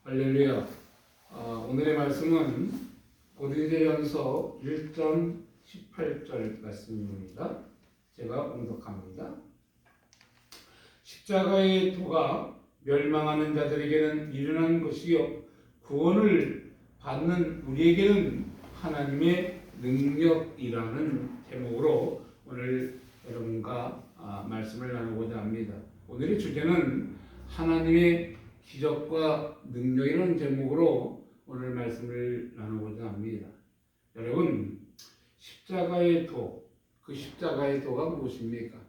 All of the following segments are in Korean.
할렐루야. 오늘의 말씀은 고린도전서 1장 18절 말씀입니다. 제가 봉독합니다. 십자가의 도가 멸망하는 자들에게는 미련한 것이요 구원을 받는 우리에게는 하나님의 능력이라는 제목으로 오늘 여러분과 말씀을 나누고자 합니다. 오늘의 주제는 하나님의 기적과 능력이라는 제목으로 오늘 말씀을 나누고자 합니다. 여러분, 십자가의 도, 그 십자가의 도가 무엇입니까?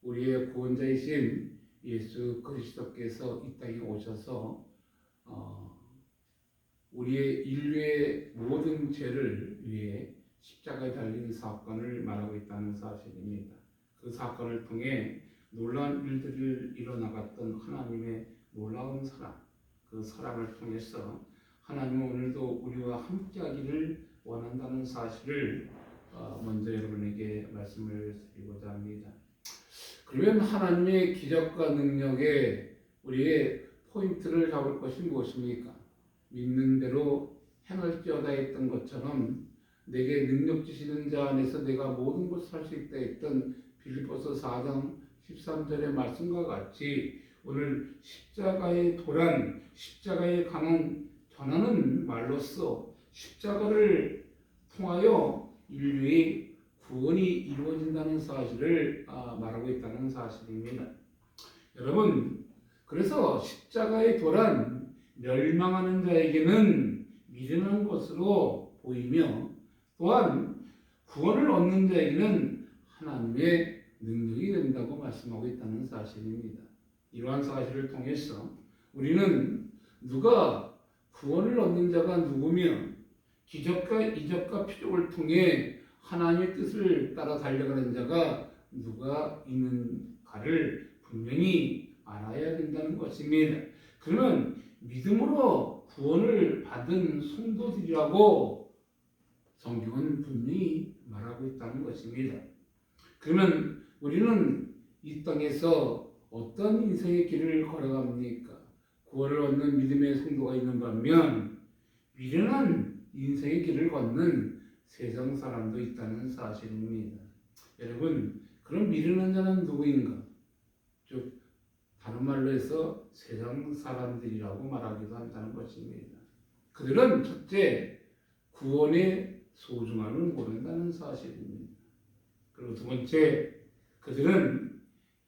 우리의 구원자이신 예수 그리스도께서 이 땅에 오셔서 우리의 인류의 모든 죄를 위해 십자가에 달린 사건을 말하고 있다는 사실입니다. 그 사건을 통해 놀라운 일들을 일어나갔던 하나님의 놀라운 사랑, 그 사랑을 통해서 하나님은 오늘도 우리와 함께하기를 원한다는 사실을 먼저 여러분에게 말씀을 드리고자 합니다. 그러면 하나님의 기적과 능력에 우리의 포인트를 잡을 것이 무엇입니까? 믿는 대로 행할지어다 했던 것처럼 내게 능력 주시는 자 안에서 내가 모든 것을 할 수 있다 했던 빌립보서 4장 13절의 말씀과 같이 오늘 십자가의 도란, 십자가의 강한 전하는 말로써 십자가를 통하여 인류의 구원이 이루어진다는 사실을 말하고 있다는 사실입니다. 여러분, 그래서 십자가의 도란 멸망하는 자에게는 미련한 것으로 보이며 또한 구원을 얻는 자에게는 하나님의 능력이 된다고 말씀하고 있다는 사실입니다. 이러한 사실을 통해서 우리는 누가 구원을 얻는 자가 누구며 기적과 이적과 표적을 통해 하나님의 뜻을 따라 달려가는 자가 누가 있는가를 분명히 알아야 된다는 것입니다. 그러면 믿음으로 구원을 받은 성도들이라고 성경은 분명히 말하고 있다는 것입니다. 그러면 우리는 이 땅에서 어떤 인생의 길을 걸어갑니까? 구원을 얻는 믿음의 성도가 있는 반면 미련한 인생의 길을 걷는 세상 사람도 있다는 사실입니다. 여러분, 그럼 미련한 자는 누구인가? 즉 다른 말로 해서 세상 사람들이라고 말하기도 한다는 것입니다. 그들은 첫째, 구원의 소중함을 모른다는 사실입니다. 그리고 두 번째, 그들은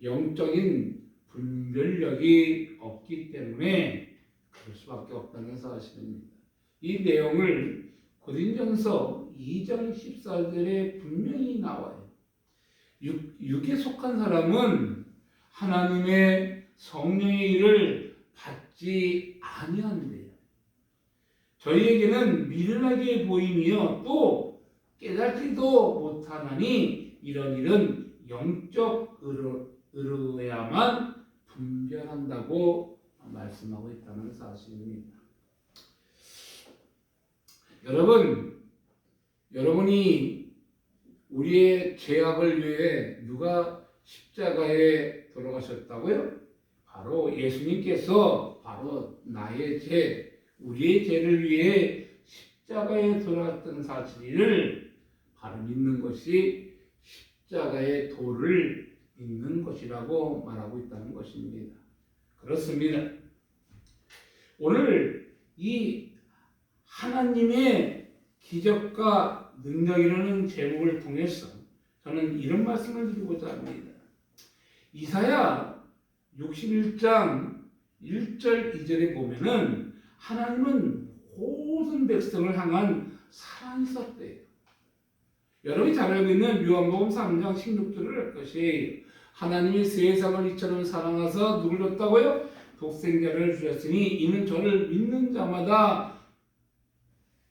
영적인 분별력이 없기 때문에 그럴 수밖에 없다는 사실입니다. 이 내용을 고린도전서 2장 14절에 분명히 나와요. 육에 속한 사람은 하나님의 성령의 일을 받지 아니한대요. 저희에게는 미련하게 보이며 또 깨닫지도 못하나니 이런 일은 영적 의로야만 분별한다고 말씀하고 있다는 사실입니다. 여러분이 우리의 죄악을 위해 누가 십자가에 돌아가셨다고요? 바로 예수님께서 바로 나의 죄, 우리의 죄를 위해 십자가에 돌아갔던 사실을 바로 믿는 것이 십자가의 도를 믿는 것이라고 말하고 있다는 것입니다. 그렇습니다. 오늘 이 하나님의 기적과 능력이라는 제목을 통해서 저는 이런 말씀을 드리고자 합니다. 이사야 61장 1절 2절에 보면은 하나님은 모든 백성을 향한 사랑이 있었대요. 여러분이 잘 알고 있는 요한복음 3장 16절을 할 것이 하나님이 세상을 이처럼 사랑하사 누굴 줬다고요? 독생자를 주셨으니 이는 저를 믿는 자마다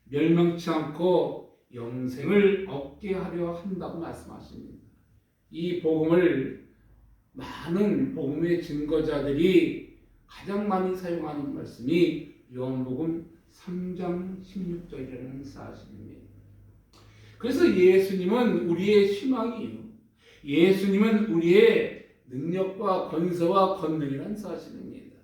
멸망치 않고 영생을 얻게 하려 한다고 말씀하십니다. 이 복음을 많은 복음의 증거자들이 가장 많이 사용하는 말씀이 요한복음 3장 16절이라는 사실입니다. 그래서 예수님은 우리의 희망이에요. 예수님은 우리의 능력과 권세와 권능이라는 사실입니다.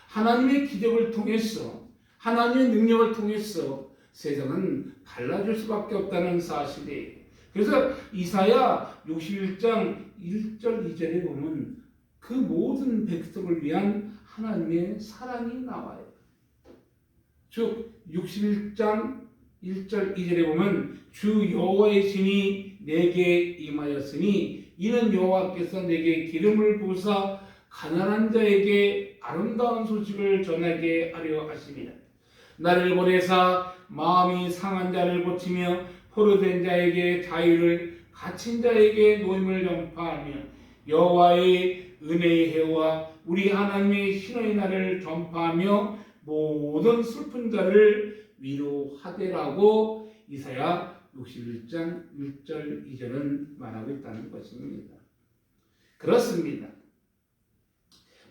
하나님의 기적을 통해서 하나님의 능력을 통해서 세상은 달라질 수밖에 없다는 사실이에요. 그래서 이사야 61장 1절 2절에 보면 그 모든 백성을 위한 하나님의 사랑이 나와요. 즉 61장 1절 2절에 보면 주 여호와의 신이 내게 임하였으니 이는 여호와께서 내게 기름을 부으사 가난한 자에게 아름다운 소식을 전하게 하려 하심이라. 나를 보내사 마음이 상한 자를 고치며 포로된 자에게 자유를, 갇힌 자에게 노임을 전파하며 여호와의 은혜의 해와 우리 하나님의 신의 날을 전파하며 모든 슬픈 자를 위로하되라고 이사야 61장 1절 2절은 말하고 있다는 것입니다. 그렇습니다.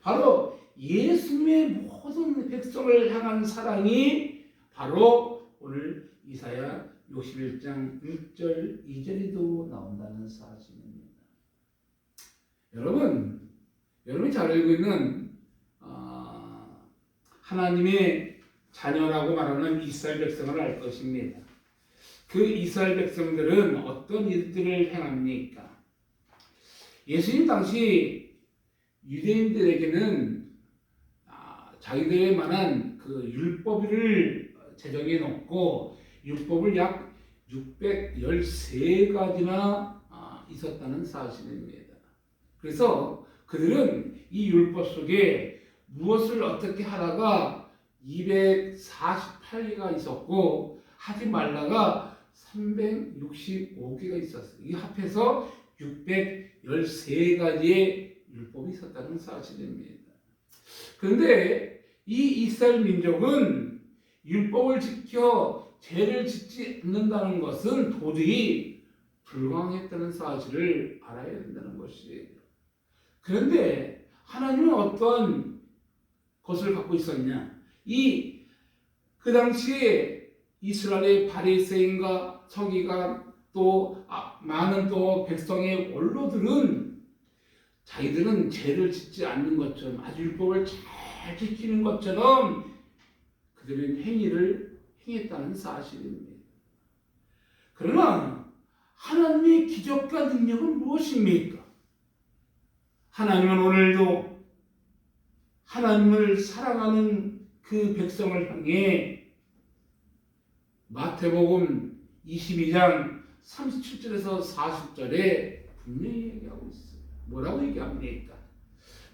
바로 예수님의 모든 백성을 향한 사랑이 바로 오늘 이사야 61장 1절 2절에도 나온다는 사실입니다. 여러분이 잘 알고 있는 하나님의 자녀라고 말하는 이스라엘 백성을 알 것입니다. 그 이스라엘 백성들은 어떤 일들을 행합니까? 예수님 당시 유대인들에게는 자기들에 관한 그 율법을 제정해 놓고 율법을 약 613가지나 있었다는 사실입니다. 그래서 그들은 이 율법 속에 무엇을 어떻게 하라가 248개가 있었고 하지 말라가 365개가 있었어요. 이 합해서 613가지의 율법이 있었다는 사실입니다. 그런데 이 이스라엘 민족은 율법을 지켜 죄를 짓지 않는다는 것은 도저히 불가능했다는 사실을 알아야 된다는 것이에요. 그런데 하나님은 어떤 것을 갖고 있었냐? 그 당시에 이스라엘의 바리새인과 서기관 또 많은 또 백성의 원로들은 자기들은 죄를 짓지 않는 것처럼 아주 율법을 잘 지키는 것처럼 그들은 행위를 행했다는 사실입니다. 그러나 하나님의 기적과 능력은 무엇입니까? 하나님은 오늘도 하나님을 사랑하는 그 백성을 향해 마태복음 22장 37절에서 40절에 분명히 얘기하고 있어요. 뭐라고 얘기합니까?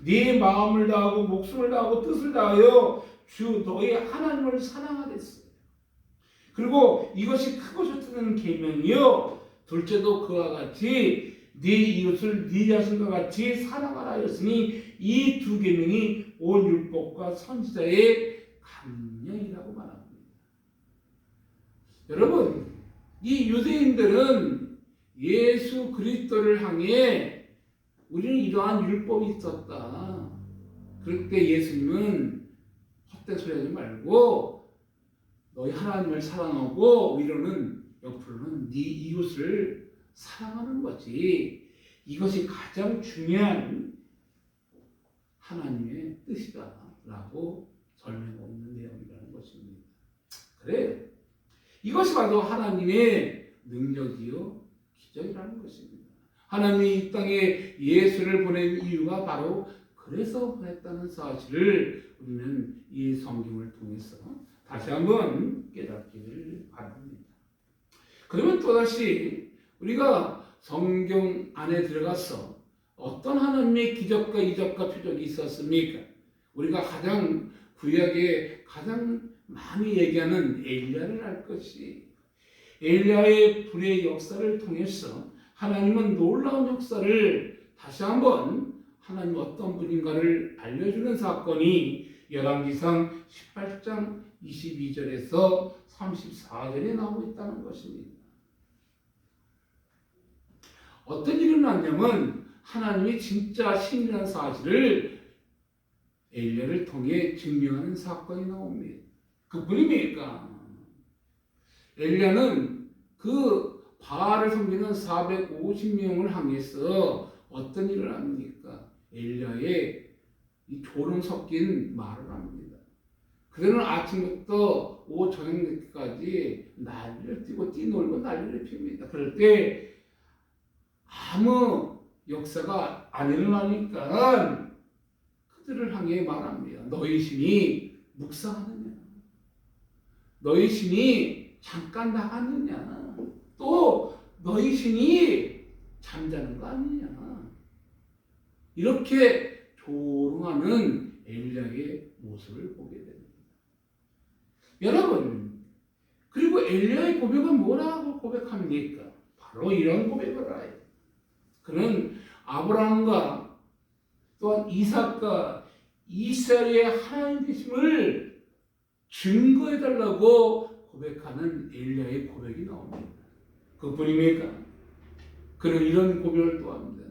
네 마음을 다하고 목숨을 다하고 뜻을 다하여 주 너의 하나님을 사랑하랬어요. 그리고 이것이 크고 좋다는 계명이요 둘째도 그와 같이 네 이웃을 네 자신과 같이 사랑하라 하였으니 이 두 계명이 온 율법과 선지자의 강령이라고 말합니다. 여러분, 이 유대인들은 예수 그리스도를 향해 우리는 이러한 율법이 있었다. 그럴 때 예수님은 헛된 소리 하지 말고 너희 하나님을 사랑하고 위로는 옆으로는 네 이웃을 사랑하는 거지. 이것이 가장 중요한 하나님의 뜻이다 라고 설명하고 있는 내용이라는 것입니다. 그래요. 이것이 바로 하나님의 능력이요 기적이라는 것입니다. 하나님이 이 땅에 예수를 보낸 이유가 바로 그래서 보냈다는 사실을 우리는 이 성경을 통해서 다시 한번 깨닫기를 바랍니다. 그러면 또다시 우리가 성경 안에 들어가서 어떤 하나님의 기적과 이적과 표적이 있었습니까? 우리가 가장 구약에 가장 많이 얘기하는 엘리야를 알 것이 엘리야의 불의 역사를 통해서 하나님은 놀라운 역사를 다시 한번 하나님 어떤 분인가를 알려주는 사건이 열왕기상 18장 22절에서 34절에 나오고 있다는 것입니다. 어떤 일이 났냐면 하나님이 진짜 신이라는 사실을 엘리야를 통해 증명하는 사건이 나옵니다. 그분입니까? 엘리야는 그 바알을 섬기는 450명을 향해서 어떤 일을 합니까? 엘리야의 이 조롱 섞인 말을 합니다. 그들은 아침부터 오후 저녁 늦게까지 난리를 뛰고 뛰놀고 난리를 핍니다. 그럴 때 아무 역사가 안 일어나니까 그들을 향해 말합니다. 너희 신이 묵상하느냐? 너희 신이 잠깐 나가느냐? 또 너희 신이 잠자는 거 아니냐? 이렇게 조롱하는 엘리야의 모습을 보게 됩니다. 여러분, 그리고 엘리야의 고백은 뭐라고 고백합니까? 바로 이런 고백을 해요. 그는 아브라함과 또한 이삭과 이스라엘의 하나님 되심을 증거해달라고 고백하는 엘리야의 고백이 나옵니다. 그뿐입니까? 그는 이런 고백을 또 합니다.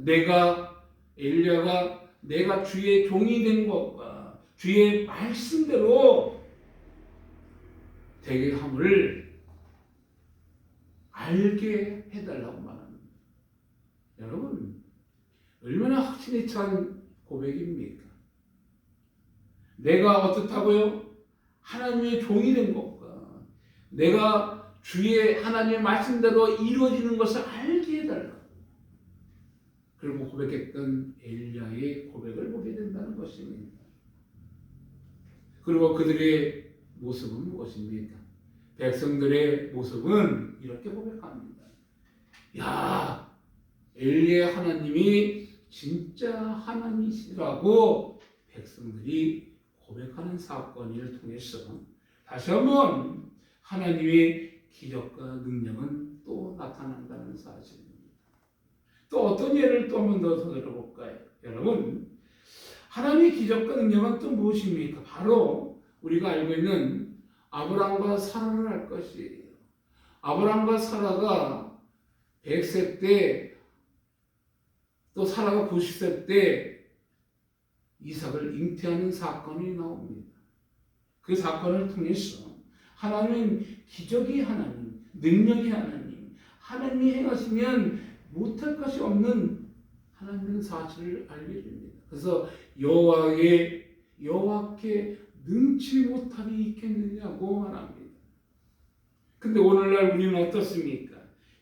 엘리야가 내가 주의 종이 된 것과 주의 말씀대로 되게 함을 알게 해달라고 말합니다. 여러분, 얼마나 확신이 찬 고백입니까? 내가 어떻다고요? 하나님의 종이 된 것과 내가 주의 하나님의 말씀대로 이루어지는 것을 알게 해달라. 그리고 고백했던 엘리야의 고백을 보게 된다는 것입니다. 그리고 그들의 모습은 무엇입니까? 백성들의 모습은 이렇게 고백합니다. 야, 엘리야 하나님이 진짜 하나님이시라고 백성들이 고백하는 사건을 통해서 다시 한번 하나님의 기적과 능력은 또 나타난다는 사실입니다. 또 어떤 예를 또 한 번 더 들어볼까요? 여러분, 하나님의 기적과 능력은 또 무엇입니까? 바로 우리가 알고 있는 아브라함과 사라를 할 것이에요. 아브라함과 사라가 100세 때 또 사라가 90세 때 이삭을 잉태하는 사건이 나옵니다. 그 사건을 통해서 하나님은 기적이 하나님, 능력이 하나님, 하나님이 행하시면 못할 것이 없는 하나님의 사실을 알게 됩니다. 그래서 여호와께 능치 못함이 있겠느냐고 말합니다. 근데 오늘날 우리는 어떻습니까?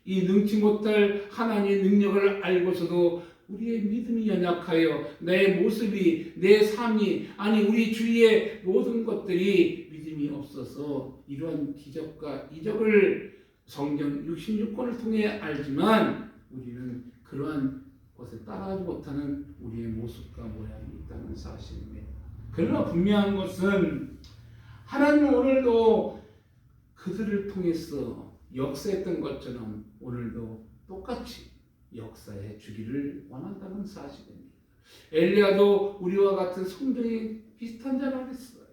이 능치 못할 하나님의 능력을 알고서도 우리의 믿음이 연약하여 내 모습이, 내 삶이, 아니 우리 주위의 모든 것들이 믿음이 없어서 이러한 기적과 이적을 성경 66권을 통해 알지만 우리는 그러한 것에 따라하지 못하는 우리의 모습과 모양이 있다는 사실입니다. 그러나 분명한 것은 하나님은 오늘도 그들을 통해서 역사했던 것처럼 오늘도 똑같이 역사해 주기를 원한다는 사실입니다. 엘리야도 우리와 같은 성도의 비슷한 자라 그랬어요.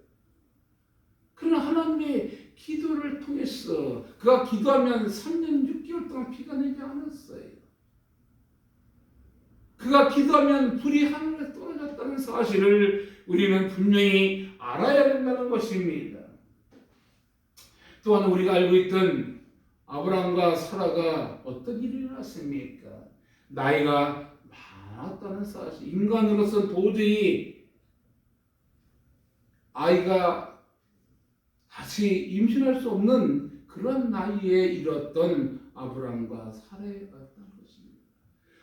그러나 하나님의 기도를 통해서 그가 기도하면 3년 6개월 동안 비가 내지 않았어요. 그가 기도하면 불이 하늘에 떨어졌다는 사실을 우리는 분명히 알아야 된다는 것입니다. 또한 우리가 알고 있던 아브라함과 사라가 어떤 일이 일어났습니까? 나이가 많았다는 사실. 인간으로서 도저히 아이가 다시 임신할 수 없는 그런 나이에 이뤘던 아브라함과 사라였다는 것입니다.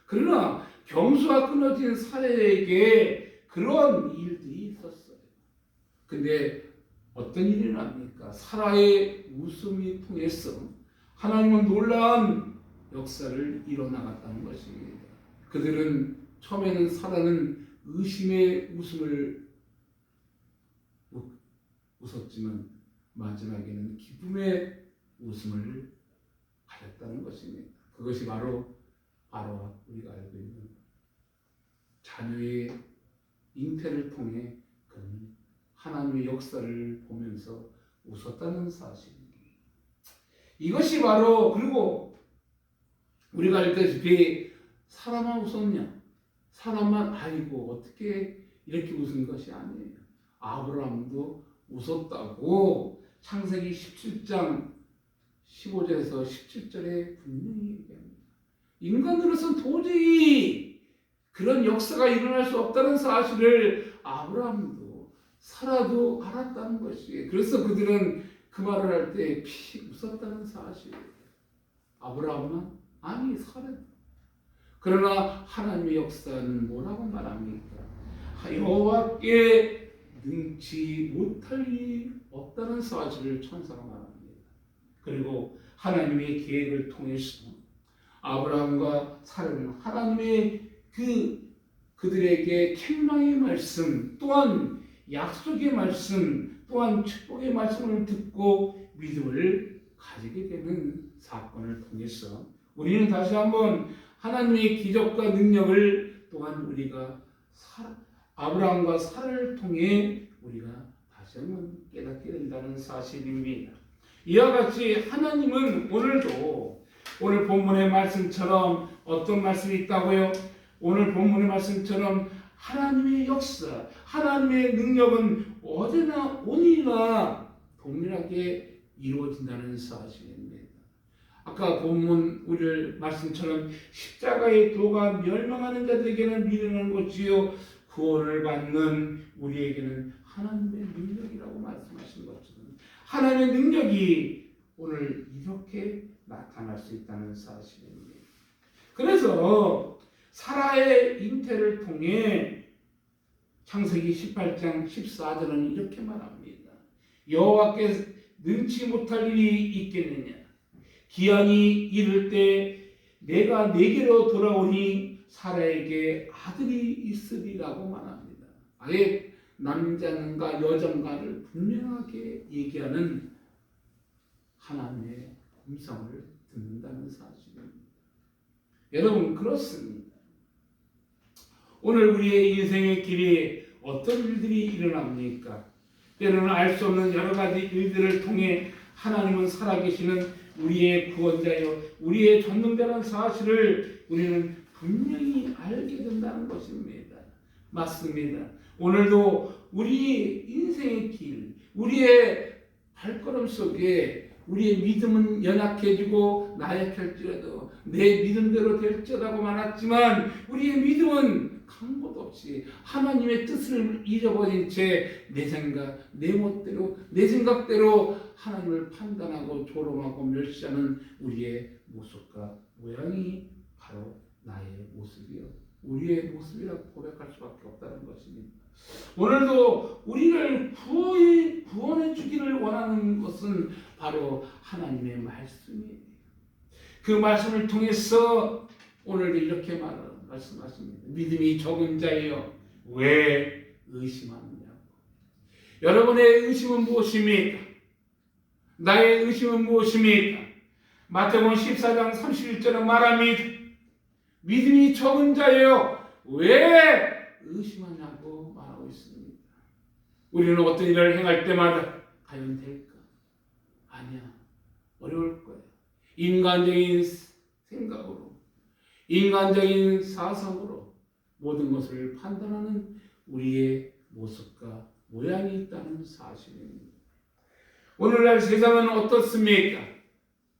그러나 경수가 끊어진 사라에게 그런 일들이 있었어요. 근데 어떤 일이 납니까? 사라의 웃음이 통해서 하나님은 놀라운 역사를 이뤄나갔다는 것입니다. 그들은 처음에는 사라는 의심의 웃음을 웃었지만 마지막에는 기쁨의 웃음을 가졌다는 것입니다. 그것이 바로 우리가 알고 있는 자녀의 잉태를 통해 그런 하나님의 역사를 보면서 웃었다는 사실입니다. 이것이 바로, 그리고 우리가 알다시피 사람만 웃었냐? 사람만 아이고 어떻게 이렇게 웃은 것이 아니에요. 아브라함도 웃었다고 창세기 17장 15절에서 17절에 분명히 얘기합니다. 인간으로서는 도저히 그런 역사가 일어날 수 없다는 사실을 아브라함도 살아도 알았다는 것이. 그래서 그들은 그 말을 할 때 피 웃었다는 사실이에요. 아브라함은 아니 살았다. 그러나 하나님의 역사는 뭐라고 말합니까? 여호와께 능치 못할 일이 없다는 사실을 천사가 말합니다. 그리고 하나님의 계획을 통해서 아브라함과 사라는 하나님의 그들에게 책망의 말씀, 또한 약속의 말씀, 또한 축복의 말씀을 듣고 믿음을 가지게 되는 사건을 통해서 우리는 다시 한번 하나님의 기적과 능력을 또한 우리가 아브라함과 사라를 통해 우리가 다시 한번 깨닫게 된다는 사실입니다. 이와 같이 하나님은 오늘도 오늘 본문의 말씀처럼 어떤 말씀이 있다고요? 오늘 본문의 말씀처럼 하나님의 역사, 하나님의 능력은 어제나 오늘이나 동일하게 이루어진다는 사실입니다. 아까 본문 우리 말씀처럼 십자가의 도가 멸망하는 자들에게는 미련한 것이요 구원을 받는 우리에게는 하나님의 능력이라고 말씀하신 것처럼 하나님의 능력이 오늘 이렇게 나타날 수 있다는 사실입니다. 그래서 사라의 잉태를 통해 창세기 18장 14절은 이렇게 말합니다. 여호와께 능치 못할 일이 있겠느냐? 기한이 이를 때 내가 내게로 돌아오니 사라에게 아들이 있으리라고 말합니다. 아예 남자인가 여자인가를 분명하게 얘기하는 하나님의 음성을 듣는다는 사실입니다. 여러분 그렇습니다. 오늘 우리의 인생의 길에 어떤 일들이 일어납니까? 때로는 알 수 없는 여러 가지 일들을 통해 하나님은 살아계시는 우리의 구원자요 우리의 전능자라는 사실을 우리는 분명히 알게 된다는 것입니다. 맞습니다. 오늘도 우리 인생의 길, 우리의 발걸음 속에 우리의 믿음은 연약해지고 나약할지라도 내 믿음대로 될지라고 말했지만 우리의 믿음은 강도 없이 하나님의 뜻을 잊어버린 채 내 생각, 내 멋대로, 내 생각대로 하나님을 판단하고 조롱하고 멸시하는 우리의 모습과 모양이 바로 나의 모습이요 우리의 모습이라고 고백할 수밖에 없다는 것입니다. 오늘도 우리를 구원해 주기를 원하는 것은 바로 하나님의 말씀이에요. 그 말씀을 통해서 오늘도 이렇게 말씀하십니다. 믿음이 적은 자여 왜 의심하느냐고. 여러분의 의심은 무엇입니까? 나의 의심은 무엇입니까? 마태복음 14장 31절에 말합니다. 믿음이 적은 자여 왜 의심하냐고 말하고 있습니다. 우리는 어떤 일을 행할 때마다 과연 될까? 아니야. 어려울 거야. 인간적인 생각으로, 인간적인 사상으로 모든 것을 판단하는 우리의 모습과 모양이 있다는 사실입니다. 오늘날 세상은 어떻습니까?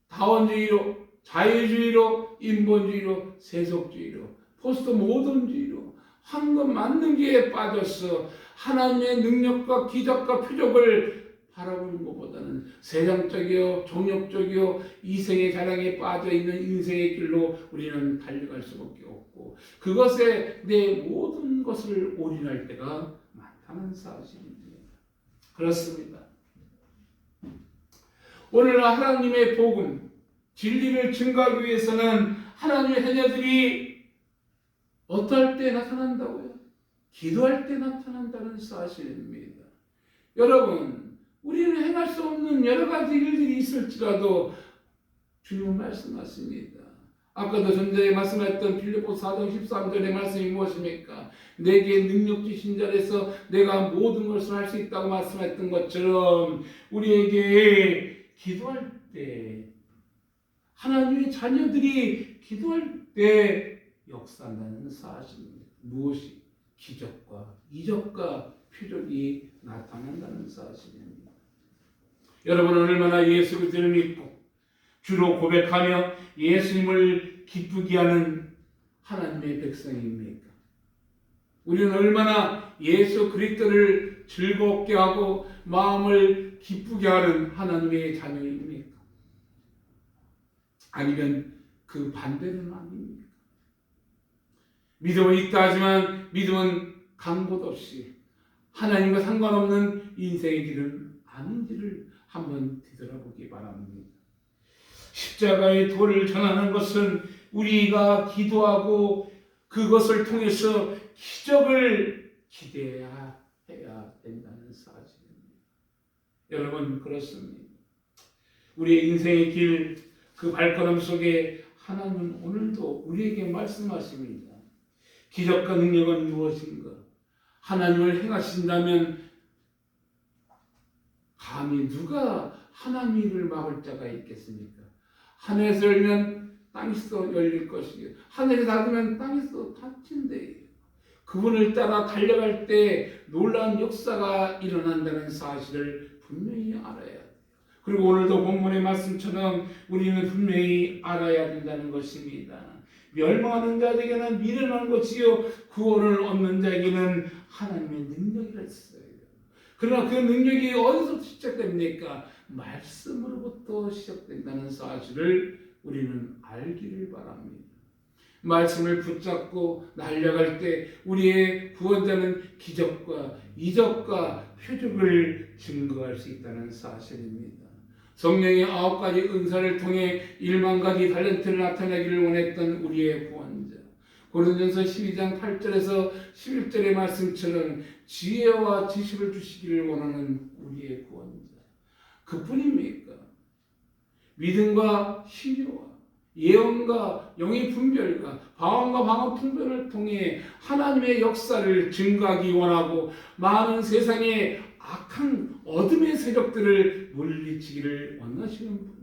다원주의로, 자유주의로, 인본주의로, 세속주의로, 포스트 모던주의로 황금 만능기에 빠져서 하나님의 능력과 기적과 표적을 바라보는 것보다는 세상적이요, 종욕적이요, 이생의 자랑에 빠져있는 인생의 길로 우리는 달려갈 수밖에 없고 그것에 내 모든 것을 올인할 때가 많다는 사실입니다. 그렇습니다. 오늘 하나님의 복음, 진리를 증거하기 위해서는 하나님의 자녀들이 어떨 때 나타난다고요? 기도할 때 나타난다는 사실입니다. 여러분, 우리는 행할 수 없는 여러 가지 일들이 있을지라도 주님은 말씀하십니다. 아까도 전자에 말씀했던 빌립보서 4장 13절의 말씀이 무엇입니까? 내게 능력 주신 자에서 내가 모든 것을 할 수 있다고 말씀했던 것처럼 우리에게 기도할 때 하나님의 자녀들이 기도할 때 역사한다는 사실입니다. 무엇이? 기적과 이적과 표적이 나타난다는 사실입니다. 여러분은 얼마나 예수 그리스도를 믿고 주로 고백하며 예수님을 기쁘게 하는 하나님의 백성입니까? 우리는 얼마나 예수 그리스도를 마음을 즐겁게 하고 마음을 기쁘게 하는 하나님의 자녀입니까? 아니면 그 반대는 아닙니까? 믿음은 있다 하지만 믿음은 간 곳 없이 하나님과 상관없는 인생의 길은 아닌지를 한번 뒤돌아보기 바랍니다. 십자가의 도를 전하는 것은 우리가 기도하고 그것을 통해서 기적을 기대해야 된다는 사실입니다. 여러분, 그렇습니다. 우리의 인생의 길, 그 발걸음 속에 하나님은 오늘도 우리에게 말씀하십니다. 기적과 능력은 무엇인가? 하나님을 행하신다면 감히 누가 하나님의 일을 막을 자가 있겠습니까? 하늘에서 열면 땅에서 열릴 것이요, 하늘이 닫으면 땅에서 닫힌대요. 그분을 따라 달려갈 때 놀라운 역사가 일어난다는 사실을 분명히 알아야 돼요. 그리고 오늘도 본문의 말씀처럼 우리는 분명히 알아야 된다는 것입니다. 멸망하는 자에게는 미련한 것이요 구원을 얻는 자에게는 하나님의 능력이라 했어요. 그러나 그 능력이 어디서 시작됩니까? 말씀으로부터 시작된다는 사실을 우리는 알기를 바랍니다. 말씀을 붙잡고 날려갈 때 우리의 구원자는 기적과 이적과 표적을 증거할 수 있다는 사실입니다. 성령의 9가지 은사를 통해 1만 가지 달란트를 나타내기를 원했던 우리의 구원자, 고린도전서 12장 8절에서 11절의 말씀처럼 지혜와 지식을 주시기를 원하는 우리의 구원자, 그뿐입니까? 믿음과 신뢰와 예언과 영의 분별과 방언과 방언 분별을 통해 하나님의 역사를 증거하기 원하고 많은 세상의 악한 어둠의 세력들을 물리치기를 원하시는 분,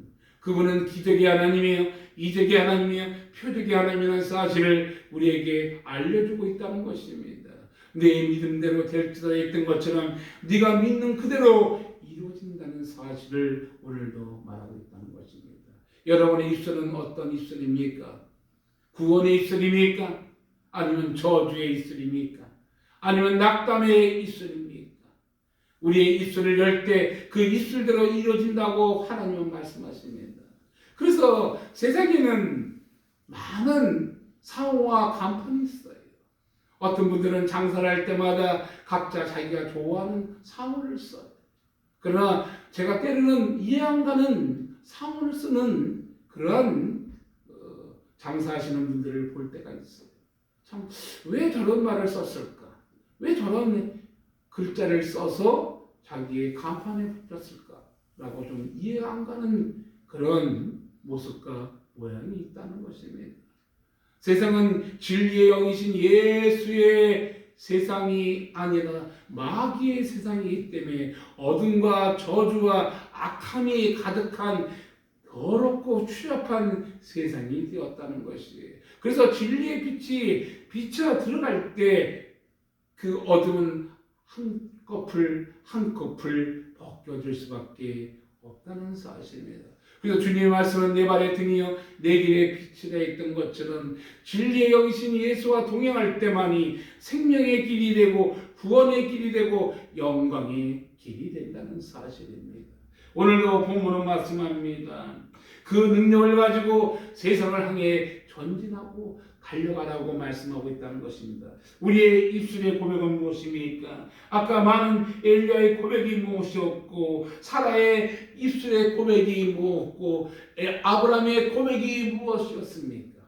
그분은 기적의 하나님이요 이적의 하나님이요 표적의 하나님이라는 사실을 우리에게 알려주고 있다는 것입니다. 내 믿음대로 될지도 했던 것처럼 네가 믿는 그대로 이루어진다는 사실을 오늘도 말하고 있다는 것입니다. 여러분의 입술은 어떤 입술입니까? 구원의 입술입니까? 아니면 저주의 입술입니까? 아니면 낙담의 입술입니까? 우리의 입술을 열 때 그 입술대로 이루어진다고 하나님은 말씀하십니다. 그래서 세상에는 많은 상호와 간판이 있어요. 어떤 분들은 장사를 할 때마다 각자 자기가 좋아하는 상호를 써요. 그러나 제가 때로는 이해 안 가는 상호를 쓰는 그러한 장사하시는 분들을 볼 때가 있어요. 참, 왜 저런 말을 썼을까? 왜 저런 글자를 써서 자기의 간판에 붙였을까라고 좀 이해 안 가는 그런 모습과 모양이 있다는 것입니다. 세상은 진리의 영이신 예수의 세상이 아니라 마귀의 세상이기 때문에 어둠과 저주와 악함이 가득한 더럽고 추잡한 세상이 되었다는 것이에요. 그래서 진리의 빛이 비쳐 들어갈 때 그 어둠은 한꺼풀 벗겨질 수밖에 없다는 사실입니다. 그래서 주님의 말씀은 내 발의 등이요 내 길의 빛이라 했던 것처럼 진리의 영이신 예수와 동행할 때만이 생명의 길이 되고 구원의 길이 되고 영광의 길이 된다는 사실입니다. 오늘도 본문은 말씀합니다. 그 능력을 가지고 세상을 향해 전진하고 달려가라고 말씀하고 있다는 것입니다. 우리의 입술의 고백은 무엇입니까? 아까 많은 엘리야의 고백이 무엇이었고, 사라의 입술의 고백이 무엇이었고, 아브라함의 고백이 무엇이었습니까?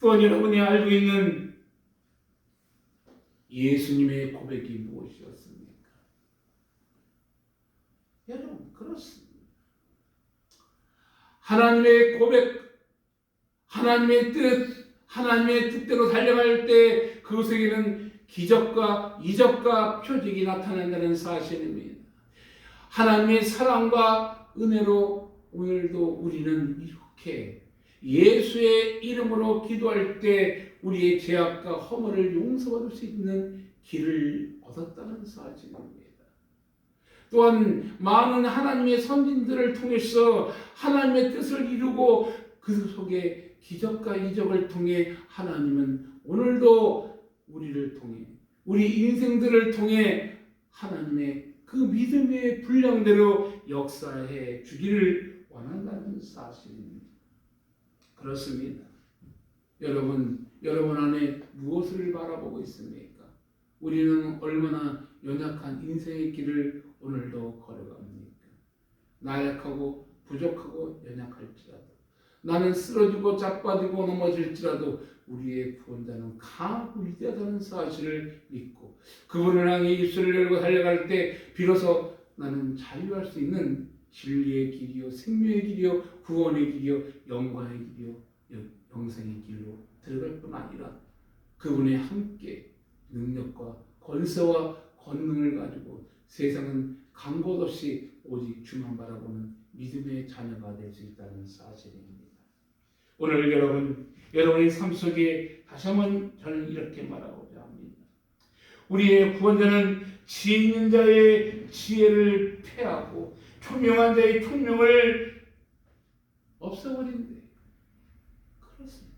또한 여러분이 알고 있는 예수님의 고백이 무엇이었습니까? 여러분, 그렇습니다. 하나님의 고백, 하나님의 뜻, 하나님의 뜻대로 달려갈 때 그것에게는 기적과 이적과 표적이 나타난다는 사실입니다. 하나님의 사랑과 은혜로 오늘도 우리는 이렇게 예수의 이름으로 기도할 때 우리의 죄악과 허물을 용서받을 수 있는 길을 얻었다는 사실입니다. 또한 많은 하나님의 선진들을 통해서 하나님의 뜻을 이루고 그 속에 기적과 이적을 통해 하나님은 오늘도 우리를 통해 우리 인생들을 통해 하나님의 그 믿음의 분량대로 역사해 주기를 원한다는 사실입니다. 그렇습니다. 여러분 안에 무엇을 바라보고 있습니까? 우리는 얼마나 연약한 인생의 길을 오늘도 걸어갑니까? 나약하고 부족하고 연약할지라도, 나는 쓰러지고 자빠지고 넘어질지라도 우리의 구원자는 강하고 위대하다는 사실을 믿고 그분을 향해 입술을 열고 달려갈 때 비로소 나는 자유할 수 있는 진리의 길이요, 생명의 길이요, 구원의 길이요, 영광의 길이요, 영생의 길로 들어갈 뿐 아니라 그분의 함께 능력과 권세와 권능을 가지고 세상은 간 곳 없이 오직 주만 바라보는 믿음의 자녀가 될 수 있다는 사실입니다. 오늘 여러분의 삶 속에 다시 한번 저는 이렇게 말하고자 합니다. 우리의 구원자는 지혜 있는 자의 지혜를 폐하고 총명한 자의 총명을 없애버린대. 그렇습니다.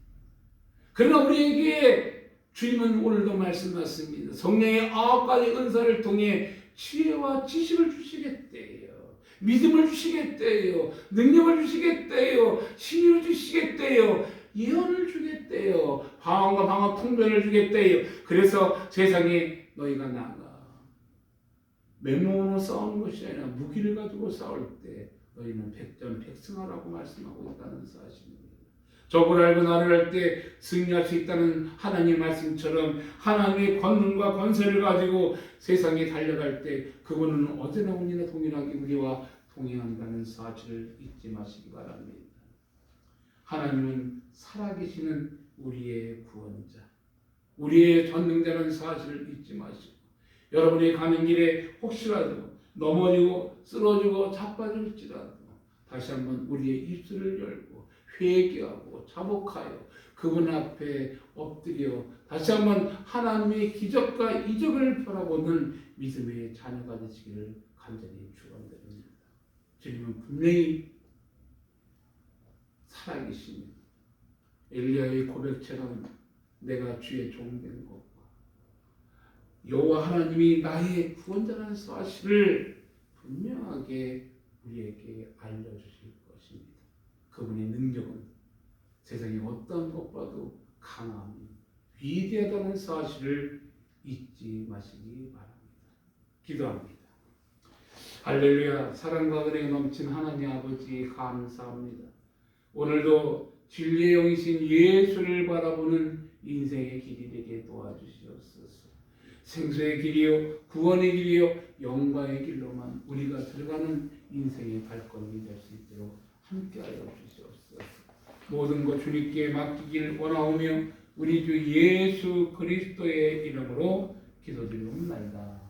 그러나 우리에게 주님은 오늘도 말씀하십니다. 성령의 9가지 은사를 통해 지혜와 지식을 주시겠대요. 믿음을 주시겠대요. 능력을 주시겠대요. 신의를 주시겠대요. 예언을 주겠대요. 방언과 방언 통변을 주겠대요. 그래서 세상에 너희가 나가 맨몸으로 싸우는 것이 아니라 무기를 가지고 싸울 때 너희는 백전백승하라고 말씀하고 있다는 사실입니다. 적을 알고 나를 할 때 승리할 수 있다는 하나님의 말씀처럼 하나님의 권능과 권세를 가지고 세상에 달려갈 때 그분은 어제나 오늘이나 동일하게 우리와 동행한다는 사실을 잊지 마시기 바랍니다. 하나님은 살아계시는 우리의 구원자, 우리의 전능자라는 사실을 잊지 마시고 여러분이 가는 길에 혹시라도 넘어지고 쓰러지고 자빠질지라도 다시 한번 우리의 입술을 열고 회개하고 자복하여 그분 앞에 엎드려 다시 한번 하나님의 기적과 이적을 바라보는 믿음의 자녀가 되시기를 간절히 축원드립니다. 주님은 분명히 살아계십니다. 엘리야의 고백처럼 내가 주의 종된 것과 여호와 하나님이 나의 구원자라는 사실을 분명하게 우리에게 알려주실 것입니다. 그분의 능력은 세상의 어떤 것과도 강함이 위대하다는 사실을 잊지 마시기 바랍니다. 기도합니다. 할렐루야. 사랑과 은혜가 넘친 하나님 아버지 감사합니다. 오늘도 진리의 영이신 예수를 바라보는 인생의 길이 되게 도와주시옵소서. 생수의 길이요, 구원의 길이요, 영광의 길로만 우리가 들어가는 인생의 발걸음이 될 수 있도록 함께하여 주시옵소서. 모든 것 주님께 맡기길 원하오며 우리 주 예수 그리스도의 이름으로 기도드리옵나이다.